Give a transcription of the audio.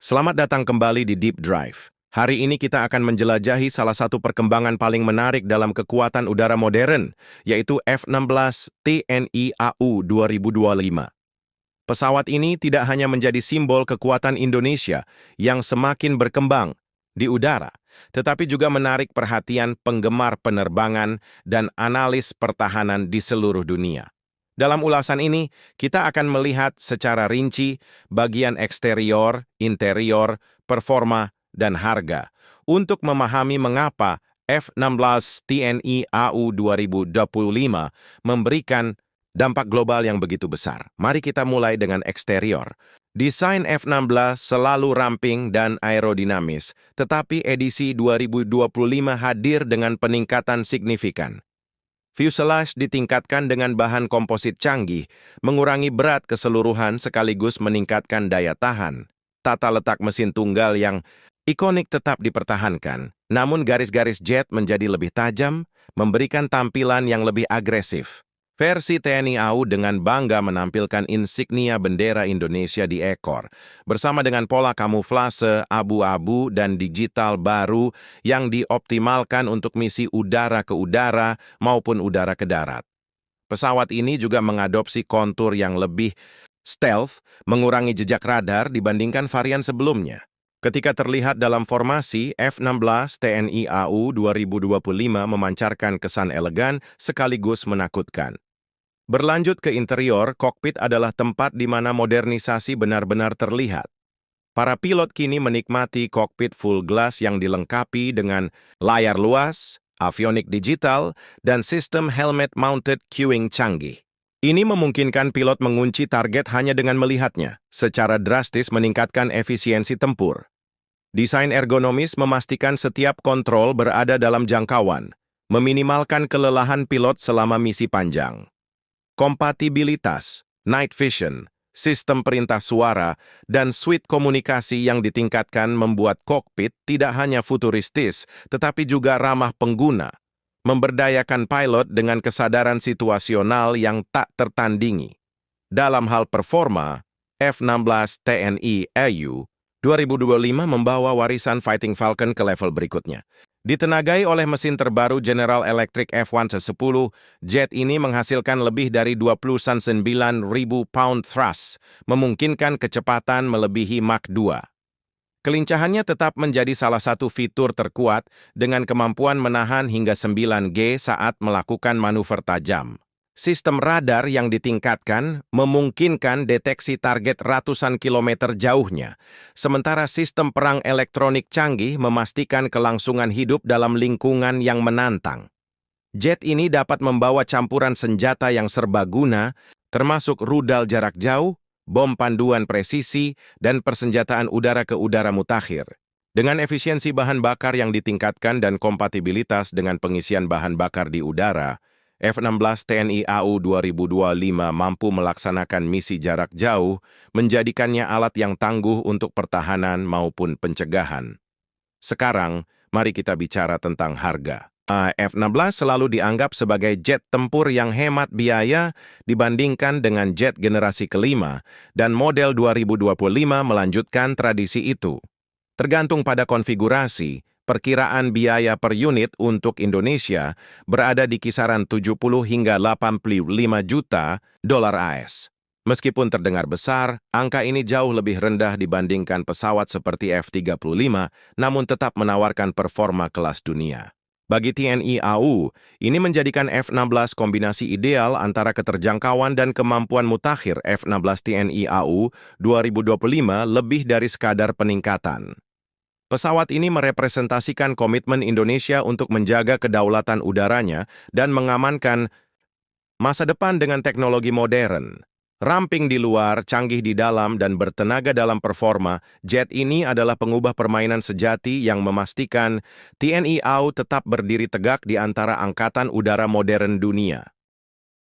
Selamat datang kembali di Deep Drive. Hari ini kita akan menjelajahi salah satu perkembangan paling menarik dalam kekuatan udara modern, yaitu F-16 TNI AU 2025. Pesawat ini tidak hanya menjadi simbol kekuatan Indonesia yang semakin berkembang di udara, tetapi juga menarik perhatian penggemar penerbangan dan analis pertahanan di seluruh dunia. Dalam ulasan ini, kita akan melihat secara rinci bagian eksterior, interior, performa, dan harga untuk memahami mengapa F-16 TNI AU 2025 memberikan dampak global yang begitu besar. Mari kita mulai dengan eksterior. Desain F-16 selalu ramping dan aerodinamis, tetapi edisi 2025 hadir dengan peningkatan signifikan. Fuselage ditingkatkan dengan bahan komposit canggih, mengurangi berat keseluruhan sekaligus meningkatkan daya tahan. Tata letak mesin tunggal yang ikonik tetap dipertahankan, namun garis-garis jet menjadi lebih tajam, memberikan tampilan yang lebih agresif. Versi TNI AU dengan bangga menampilkan insignia bendera Indonesia di ekor, bersama dengan pola kamuflase abu-abu dan digital baru yang dioptimalkan untuk misi udara ke udara maupun udara ke darat. Pesawat ini juga mengadopsi kontur yang lebih stealth, mengurangi jejak radar dibandingkan varian sebelumnya. Ketika terlihat dalam formasi, F-16 TNI AU 2025 memancarkan kesan elegan sekaligus menakutkan. Berlanjut ke interior, kokpit adalah tempat di mana modernisasi benar-benar terlihat. Para pilot kini menikmati kokpit full glass yang dilengkapi dengan layar luas, avionik digital, dan sistem helmet-mounted cueing canggih. Ini memungkinkan pilot mengunci target hanya dengan melihatnya, secara drastis meningkatkan efisiensi tempur. Desain ergonomis memastikan setiap kontrol berada dalam jangkauan, meminimalkan kelelahan pilot selama misi panjang. Kompatibilitas, night vision, sistem perintah suara, dan suite komunikasi yang ditingkatkan membuat kokpit tidak hanya futuristis, tetapi juga ramah pengguna, memberdayakan pilot dengan kesadaran situasional yang tak tertandingi. Dalam hal performa, F-16 TNI AU 2025 membawa warisan Fighting Falcon ke level berikutnya. Ditenagai oleh mesin terbaru General Electric F110, jet ini menghasilkan lebih dari 29.000 pound thrust, memungkinkan kecepatan melebihi Mach 2. Kelincahannya tetap menjadi salah satu fitur terkuat dengan kemampuan menahan hingga 9G saat melakukan manuver tajam. Sistem radar yang ditingkatkan memungkinkan deteksi target ratusan kilometer jauhnya, sementara sistem perang elektronik canggih memastikan kelangsungan hidup dalam lingkungan yang menantang. Jet ini dapat membawa campuran senjata yang serbaguna, termasuk rudal jarak jauh, bom panduan presisi, dan persenjataan udara ke udara mutakhir. Dengan efisiensi bahan bakar yang ditingkatkan dan kompatibilitas dengan pengisian bahan bakar di udara, F-16 TNI AU 2025 mampu melaksanakan misi jarak jauh, menjadikannya alat yang tangguh untuk pertahanan maupun pencegahan. Sekarang, mari kita bicara tentang harga. F-16 selalu dianggap sebagai jet tempur yang hemat biaya dibandingkan dengan jet generasi kelima, dan model 2025 melanjutkan tradisi itu. Tergantung pada konfigurasi, perkiraan biaya per unit untuk Indonesia berada di kisaran 70 hingga 85 juta dolar AS. Meskipun terdengar besar, angka ini jauh lebih rendah dibandingkan pesawat seperti F-35, namun tetap menawarkan performa kelas dunia. Bagi TNI AU, ini menjadikan F-16 kombinasi ideal antara keterjangkauan dan kemampuan mutakhir. F-16 TNI AU 2025 lebih dari sekadar peningkatan. Pesawat ini merepresentasikan komitmen Indonesia untuk menjaga kedaulatan udaranya dan mengamankan masa depan dengan teknologi modern. Ramping di luar, canggih di dalam, dan bertenaga dalam performa, jet ini adalah pengubah permainan sejati yang memastikan TNI AU tetap berdiri tegak di antara angkatan udara modern dunia.